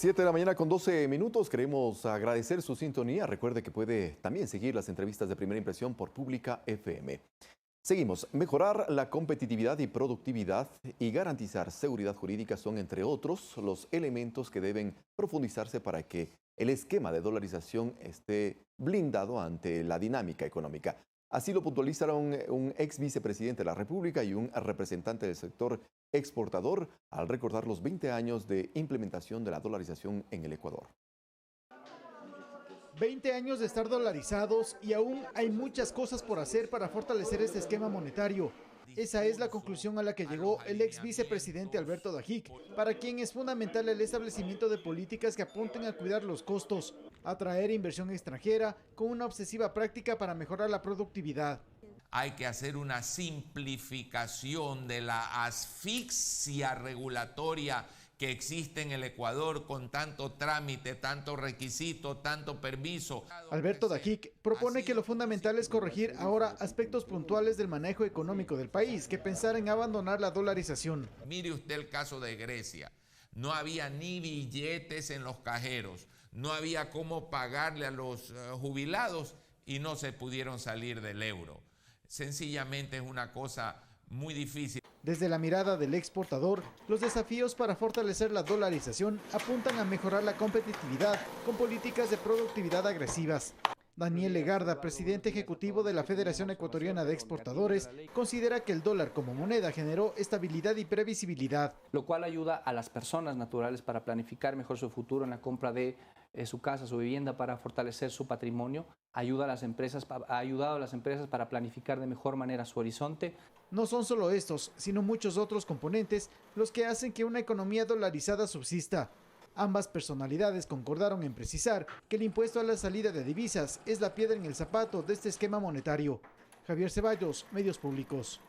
7 de la mañana con 12 minutos. Queremos agradecer su sintonía. Recuerde que puede también seguir las entrevistas de Primera Impresión por Pública FM. Seguimos. Mejorar la competitividad y productividad y garantizar seguridad jurídica son, entre otros, los elementos que deben profundizarse para que el esquema de dolarización esté blindado ante la dinámica económica. Así lo puntualizaron un ex vicepresidente de la República y un representante del sector exportador al recordar los 20 años de implementación de la dolarización en el Ecuador. 20 años de estar dolarizados y aún hay muchas cosas por hacer para fortalecer este esquema monetario. Esa es la conclusión a la que llegó el ex vicepresidente Alberto Dajic, para quien es fundamental el establecimiento de políticas que apunten a cuidar los costos, atraer inversión extranjera con una obsesiva práctica para mejorar la productividad. Hay que hacer una simplificación de la asfixia regulatoria que existe en el Ecuador con tanto trámite, tanto requisito, tanto permiso. Alberto Dajic propone que lo fundamental es corregir ahora aspectos puntuales del manejo económico del país, que pensar en abandonar la dolarización. Mire usted el caso de Grecia. No había ni billetes en los cajeros, no había cómo pagarle a los jubilados y no se pudieron salir del euro. Sencillamente es una cosa muy difícil. Desde la mirada del exportador, los desafíos para fortalecer la dolarización apuntan a mejorar la competitividad con políticas de productividad agresivas. Daniel Legarda, presidente ejecutivo de la Federación Ecuatoriana de Exportadores, considera que el dólar como moneda generó estabilidad y previsibilidad. Lo cual ayuda a las personas naturales para planificar mejor su futuro en la compra de su casa, su vivienda, para fortalecer su patrimonio. Ha ayudado a las empresas para planificar de mejor manera su horizonte. No son solo estos, sino muchos otros componentes los que hacen que una economía dolarizada subsista. Ambas personalidades concordaron en precisar que el impuesto a la salida de divisas es la piedra en el zapato de este esquema monetario. Javier Ceballos, Medios Públicos.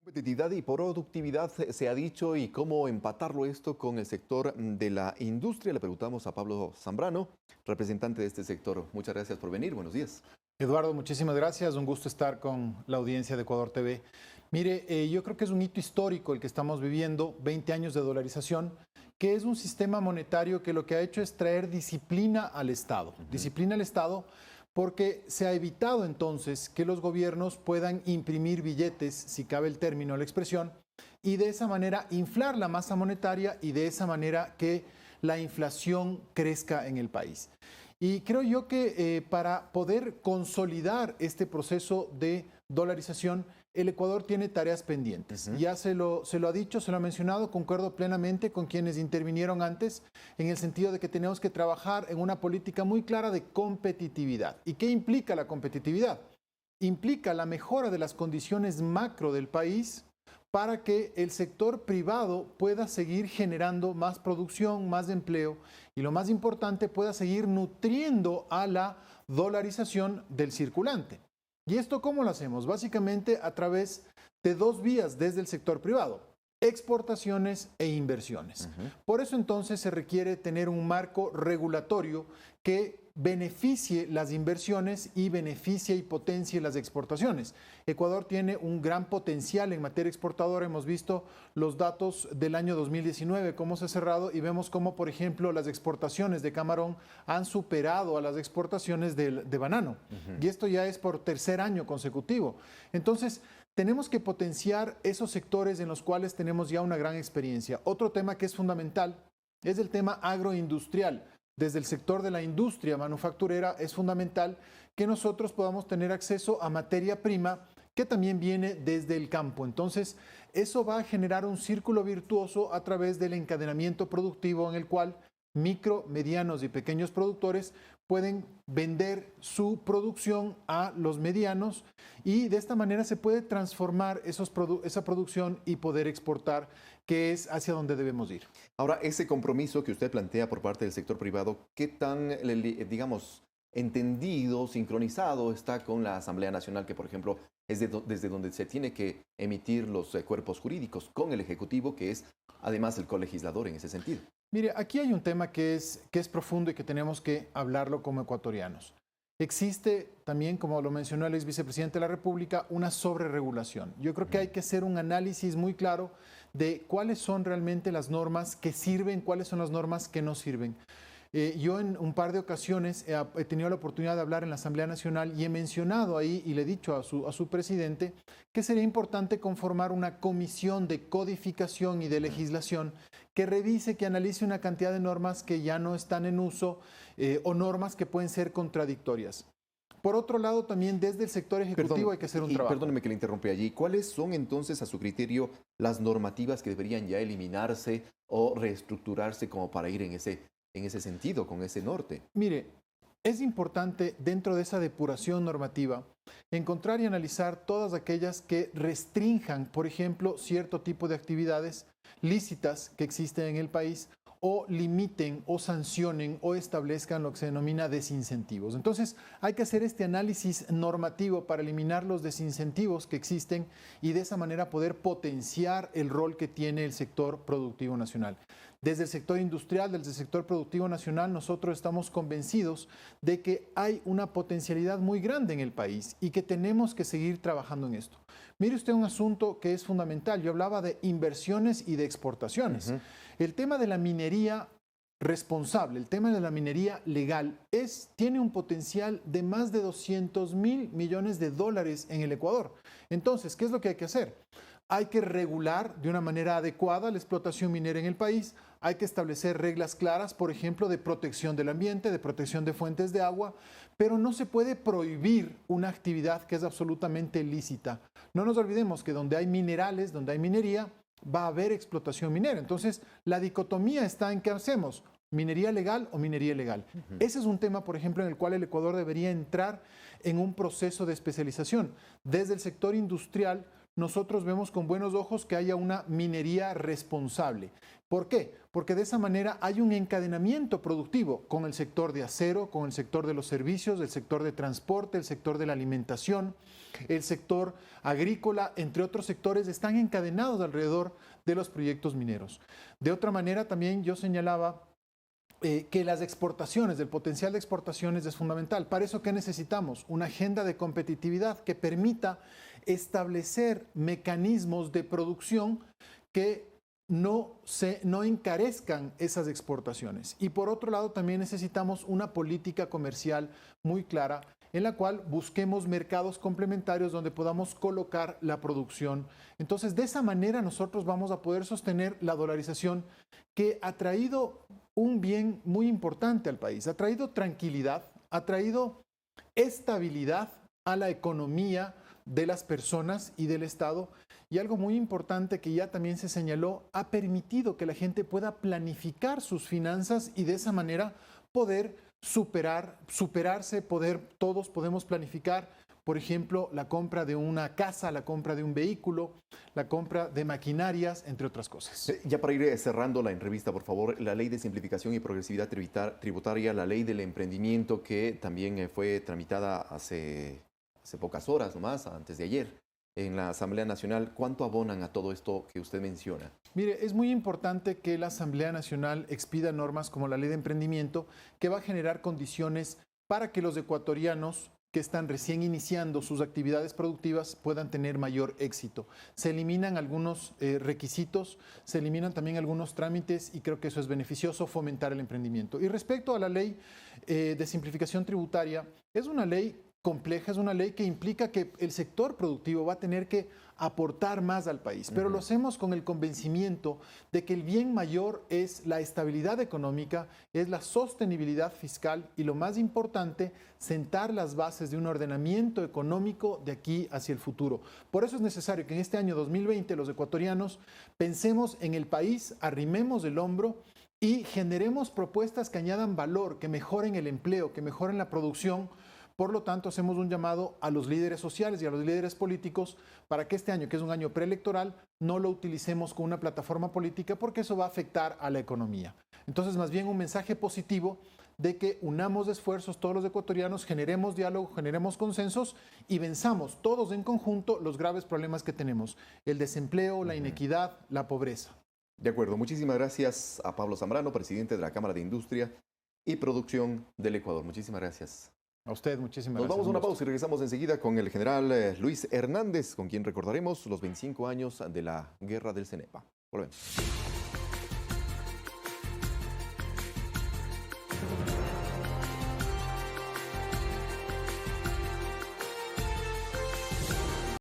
Competitividad y productividad se ha dicho, y cómo empatarlo esto con el sector de la industria. Le preguntamos a Pablo Zambrano, representante de este sector. Muchas gracias por venir. Buenos días. Eduardo, muchísimas gracias. Un gusto estar con la audiencia de Ecuador TV. Mire, yo creo que es un hito histórico el que estamos viviendo, 20 años de dolarización, que es un sistema monetario que lo que ha hecho es traer disciplina al Estado. Disciplina al Estado porque se ha evitado entonces que los gobiernos puedan imprimir billetes, si cabe el término, la expresión, y de esa manera inflar la masa monetaria y de esa manera que la inflación crezca en el país. Y creo yo que para poder consolidar este proceso de dolarización, el Ecuador tiene tareas pendientes. Ya se lo ha dicho, se lo ha mencionado, concuerdo plenamente con quienes intervinieron antes, en el sentido de que tenemos que trabajar en una política muy clara de competitividad. ¿Y qué implica la competitividad? Implica la mejora de las condiciones macro del país para que el sector privado pueda seguir generando más producción, más empleo y, lo más importante, pueda seguir nutriendo a la dolarización del circulante. ¿Y esto cómo lo hacemos? Básicamente a través de dos vías desde el sector privado: exportaciones e inversiones. Por eso entonces se requiere tener un marco regulatorio que beneficie las inversiones y beneficie y potencie las exportaciones. Ecuador tiene un gran potencial en materia exportadora. Hemos visto los datos del año 2019, cómo se ha cerrado, y vemos cómo, por ejemplo, las exportaciones de camarón han superado a las exportaciones de banano. Y esto ya es por tercer año consecutivo. Entonces, tenemos que potenciar esos sectores en los cuales tenemos ya una gran experiencia. Otro tema que es fundamental es el tema agroindustrial. Desde el sector de la industria manufacturera es fundamental que nosotros podamos tener acceso a materia prima que también viene desde el campo. Entonces, eso va a generar un círculo virtuoso a través del encadenamiento productivo, en el cual micro, medianos y pequeños productores pueden vender su producción a los medianos, y de esta manera se puede transformar esa producción y poder exportar, que es hacia donde debemos ir. Ahora, ese compromiso que usted plantea por parte del sector privado, ¿qué tan, digamos, entendido, sincronizado está con la Asamblea Nacional, que, por ejemplo, es desde donde se tiene que emitir los cuerpos jurídicos, con el Ejecutivo, que es además el colegislador en ese sentido? Mire, aquí hay un tema que es profundo y que tenemos que hablarlo como ecuatorianos. existe también, como lo mencionó el ex vicepresidente de la República, una sobreregulación. Yo creo que hay que hacer un análisis muy claro de cuáles son realmente las normas que sirven, cuáles son las normas que no sirven. Yo en un par de ocasiones he tenido la oportunidad de hablar en la Asamblea Nacional y he mencionado ahí y le he dicho a su presidente que sería importante conformar una comisión de codificación y de legislación que revise, que analice una cantidad de normas que ya no están en uso o normas que pueden ser contradictorias. Por otro lado, también desde el sector ejecutivo hay que hacer un trabajo. Perdóneme que le interrumpa allí. ¿Cuáles son entonces, a su criterio, las normativas que deberían ya eliminarse o reestructurarse como para ir en ese sentido, con ese norte? Mire, es importante dentro de esa depuración normativa encontrar y analizar todas aquellas que restrinjan, por ejemplo, cierto tipo de actividades lícitas que existen en el país o limiten o sancionen o establezcan lo que se denomina desincentivos. Entonces, hay que hacer este análisis normativo para eliminar los desincentivos que existen y de esa manera poder potenciar el rol que tiene el sector productivo nacional. Desde el sector industrial, desde el sector productivo nacional, nosotros estamos convencidos de que hay una potencialidad muy grande en el país y que tenemos que seguir trabajando en esto. Mire usted un asunto que es fundamental. Yo hablaba de inversiones y de exportaciones. El tema de la minería responsable, el tema de la minería legal, tiene un potencial de más de 200.000 millones de dólares en el Ecuador. Entonces, ¿qué es lo que hay que hacer? Hay que regular de una manera adecuada la explotación minera en el país, hay que establecer reglas claras, por ejemplo, de protección del ambiente, de protección de fuentes de agua, pero no se puede prohibir una actividad que es absolutamente lícita. No nos olvidemos que donde hay minerales, donde hay minería, va a haber explotación minera. Entonces, la dicotomía está en qué hacemos, minería legal o minería ilegal. Ese es un tema, por ejemplo, en el cual el Ecuador debería entrar en un proceso de especialización. Desde el sector industrial, nosotros vemos con buenos ojos que haya una minería responsable. ¿Por qué? Porque de esa manera hay un encadenamiento productivo con el sector de acero, con el sector de los servicios, el sector de transporte, el sector de la alimentación, el sector agrícola, entre otros sectores, están encadenados alrededor de los proyectos mineros. De otra manera, también yo señalaba que las exportaciones, el potencial de exportaciones es fundamental. Para eso, ¿qué necesitamos? Una agenda de competitividad que permita establecer mecanismos de producción que no encarezcan esas exportaciones. Y por otro lado, también necesitamos una política comercial muy clara en la cual busquemos mercados complementarios donde podamos colocar la producción. Entonces, de esa manera nosotros vamos a poder sostener la dolarización que ha traído un bien muy importante al país, ha traído tranquilidad, ha traído estabilidad a la economía de las personas y del Estado, y algo muy importante que ya también se señaló, ha permitido que la gente pueda planificar sus finanzas y de esa manera poder superarse, todos podemos planificar, por ejemplo, la compra de una casa, la compra de un vehículo, la compra de maquinarias, entre otras cosas. Ya para ir cerrando la entrevista, por favor, la ley de simplificación y progresividad tributaria, la ley del emprendimiento que también fue tramitada hace pocas horas nomás, antes de ayer, en la Asamblea Nacional. ¿Cuánto abonan a todo esto que usted menciona? Mire, es muy importante que la Asamblea Nacional expida normas como la ley de emprendimiento, que va a generar condiciones para que los ecuatorianos que están recién iniciando sus actividades productivas puedan tener mayor éxito. Se eliminan algunos requisitos, se eliminan también algunos trámites y creo que eso es beneficioso, fomentar el emprendimiento. Y respecto a la ley de simplificación tributaria, es una ley compleja, es una ley que implica que el sector productivo va a tener que aportar más al país, pero lo hacemos con el convencimiento de que el bien mayor es la estabilidad económica, es la sostenibilidad fiscal y lo más importante, sentar las bases de un ordenamiento económico de aquí hacia el futuro. Por eso es necesario que en este año 2020 los ecuatorianos pensemos en el país, arrimemos el hombro y generemos propuestas que añadan valor, que mejoren el empleo, que mejoren la producción. Por lo tanto, hacemos un llamado a los líderes sociales y a los líderes políticos para que este año, que es un año preelectoral, no lo utilicemos como una plataforma política porque eso va a afectar a la economía. Entonces, más bien un mensaje positivo de que unamos esfuerzos todos los ecuatorianos, generemos diálogo, generemos consensos y venzamos todos en conjunto los graves problemas que tenemos, el desempleo, la inequidad, la pobreza. De acuerdo, muchísimas gracias a Pablo Zambrano, presidente de la Cámara de Industria y Producción del Ecuador. Muchísimas gracias. A usted, muchísimas Nos gracias. vamos a una pausa y regresamos enseguida con el general Luis Hernández, con quien recordaremos los 25 años de la guerra del Cenepa. Volvemos.